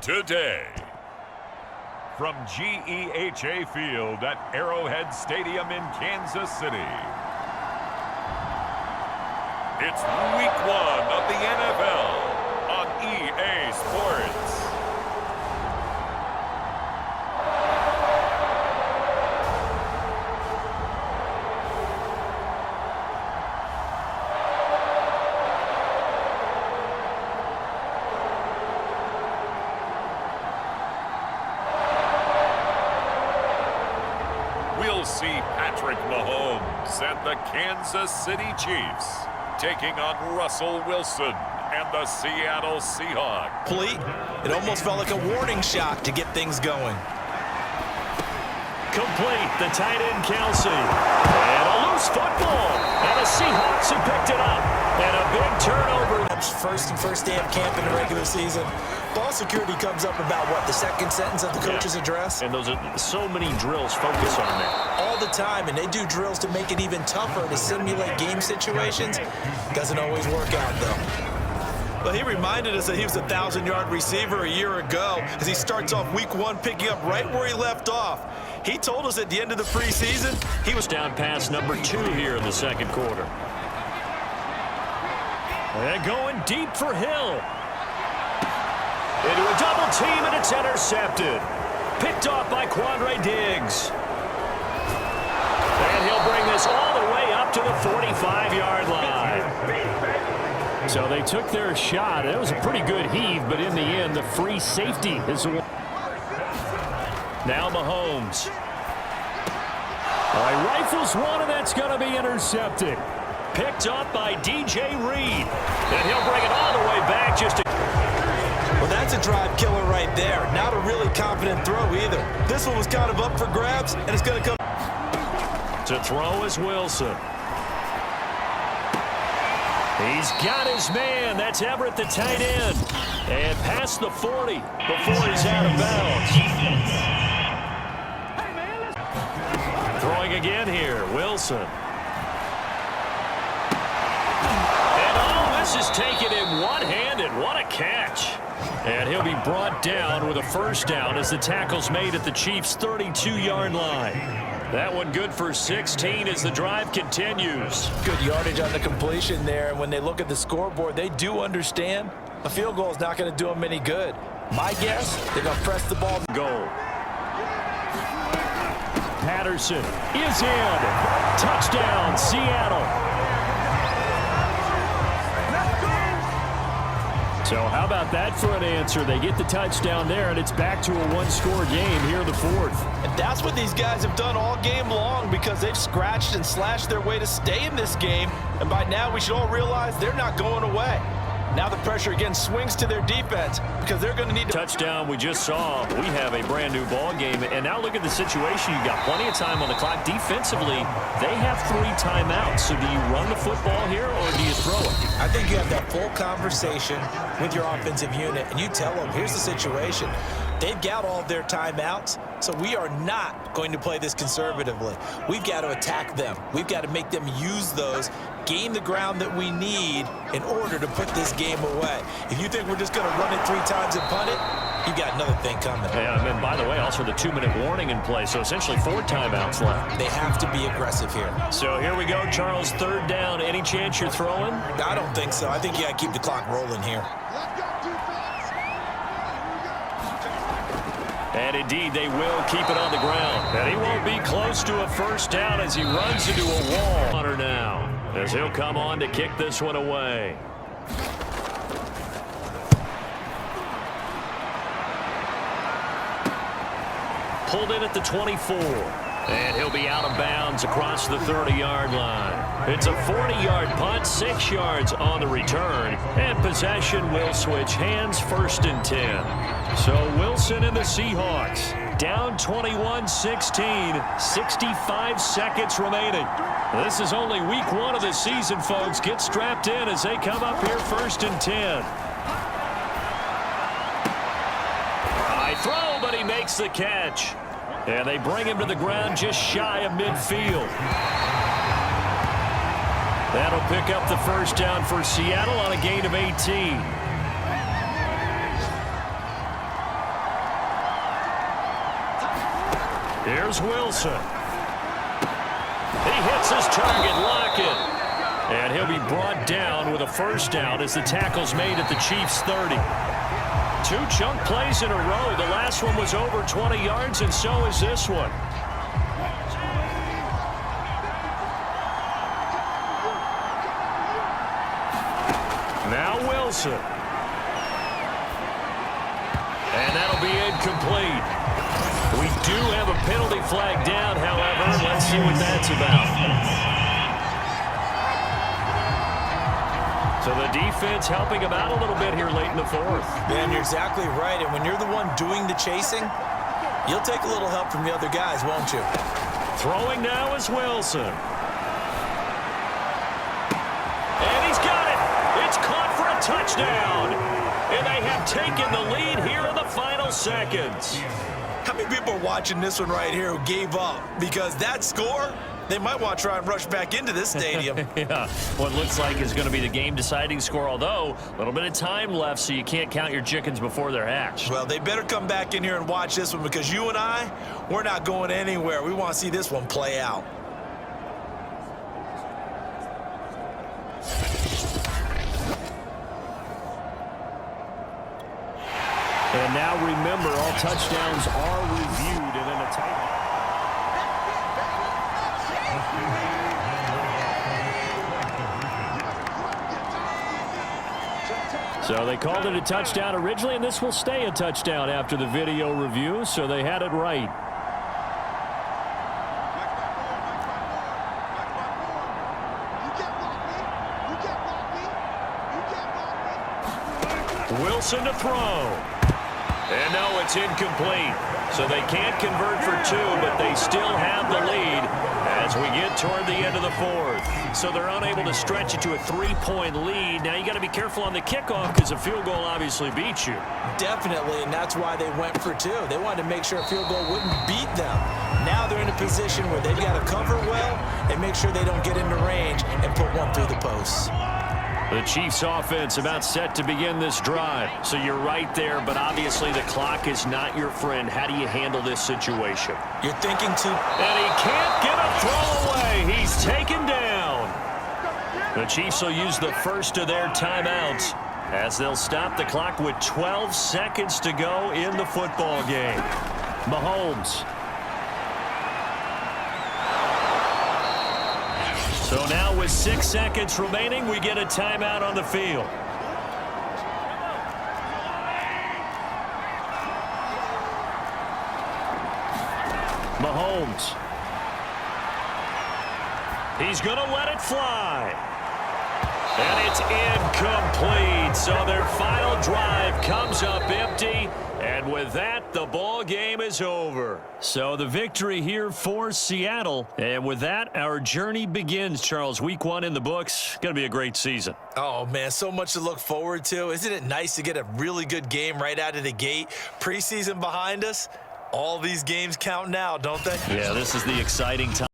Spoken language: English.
today. From GEHA Field at Arrowhead Stadium in Kansas City, it's Week 1 of the NFL on EA Sports. We'll see Patrick Mahomes and the Kansas City Chiefs taking on Russell Wilson and the Seattle Seahawks. It almost felt like a warning shot to get things going. Complete, the tight end Kelsey. And a loose football. And the Seahawks have picked it up. And a big turnover. First day of camp in the regular season. Ball security comes up about, what, the second sentence of the coach's address? And those are so many drills focus on that. All the time, and they do drills to make it even tougher to simulate game situations. Doesn't always work out, though. Well, he reminded us that he was a 1,000-yard receiver a year ago as he starts off Week 1 picking up right where he left off. He told us at the end of the preseason he was down pass number 2 here in the second quarter. And going deep for Hill. Into a double team, and it's intercepted. Picked off by Quandre Diggs. And he'll bring this all the way up to the 45-yard line. So they took their shot. It was a pretty good heave, but in the end, the free safety is the one. Now Mahomes. He rifles one, and that's going to be intercepted. Picked up by DJ Reed. And he'll bring it all the way back just to... Well, that's a drive killer right there. Not a really confident throw either. This one was kind of up for grabs, and it's going to come... To throw is Wilson. He's got his man. That's Everett, the tight end. And past the 40 before he's out of bounds. Throwing again here, Wilson. And oh, this is taken in one-handed. What a catch. And he'll be brought down with a first down as the tackle's made at the Chiefs' 32-yard line. That one good for 16 as the drive continues. Good yardage on the completion there. And when they look at the scoreboard, they do understand a field goal is not going to do them any good. My guess, they're going to press the ball. Goal. Patterson is in. Touchdown, Seattle. So how about that for an answer? They get the touchdown there, and it's back to a one-score game here in the fourth. And that's what these guys have done all game long because they've scratched and slashed their way to stay in this game. And by now, we should all realize they're not going away. Now the pressure again swings to their defense because they're going to need to... Touchdown we just saw. We have a brand-new ball game. And now look at the situation. You've got plenty of time on the clock. Defensively, they have 3 timeouts. So do you run the football here or do you throw it? I think you have that full conversation with your offensive unit, and you tell them, here's the situation. They've got all of their timeouts, so we are not going to play this conservatively. We've got to attack them. We've got to make them use those, gain the ground that we need in order to put this game away. If you think we're just going to run it 3 times and punt it, you've got another thing coming. Yeah, and by the way, also the 2-minute warning in play, so essentially 4 timeouts left. They have to be aggressive here. So here we go, Charles, 3rd down. Any chance you're throwing? I don't think so. I think you got to keep the clock rolling here. And indeed, they will keep it on the ground. And he won't be close to a first down as he runs into a wall. Hunter now, as he'll come on to kick this one away. Pulled in at the 24. And he'll be out of bounds across the 30-yard line. It's a 40-yard punt, 6 yards on the return. And possession will switch hands, 1st and 10. So Wilson and the Seahawks down 21-16, 65 seconds remaining. This is only week 1 of the season, folks. Get strapped in as they come up here 1st and 10. High throw, but he makes the catch. And they bring him to the ground just shy of midfield. That'll pick up the first down for Seattle on a gain of 18. Here's Wilson. He hits his target, Lockett. And he'll be brought down with a first down as the tackle's made at the Chiefs' 30. 2 chunk plays in a row. The last one was over 20 yards, and so is this one. Now Wilson. And that'll be incomplete. We do have a penalty flag down, however. Let's see what that's about. So the defense helping him out a little bit here late in the fourth. Man, you're exactly right. And when you're the one doing the chasing, you'll take a little help from the other guys, won't you? Throwing now is Wilson. And he's got it. It's caught for a touchdown. And they have taken the lead here in the final seconds. How many people are watching this one right here who gave up? Because that score, they might want to try and rush back into this stadium. Yeah, what looks like is going to be the game-deciding score, although a little bit of time left, so you can't count your chickens before they're hatched. Well, they better come back in here and watch this one because you and I, we're not going anywhere. We want to see this one play out. And now remember, all touchdowns are reviewed and then a tight. So they called it a touchdown originally, and this will stay a touchdown after the video review, so they had it right. Wilson to throw. And no, it's incomplete. So they can't convert for 2, but they still have the lead as we get toward the end of the fourth. So they're unable to stretch it to a 3-point lead. Now you got to be careful on the kickoff because a field goal obviously beats you. Definitely, and that's why they went for 2. They wanted to make sure a field goal wouldn't beat them. Now they're in a position where they've got to cover well and make sure they don't get into range and put one through the posts. The Chiefs offense about set to begin this drive. So you're right there, but obviously the clock is not your friend. How do you handle this situation? You're thinking to... And he can't get a throw away. He's taken down. The Chiefs will use the first of their timeouts as they'll stop the clock with 12 seconds to go in the football game. Mahomes. So now with 6 seconds remaining, we get a timeout on the field. Mahomes. He's going to let it fly. And it's incomplete. So their final drive comes up empty. And with that, the ball game is over. So the victory here for Seattle. And with that, our journey begins, Charles. Week 1 in the books. Going to be a great season. Oh, man, so much to look forward to. Isn't it nice to get a really good game right out of the gate? Preseason behind us. All these games count now, don't they? Yeah, this is the exciting time.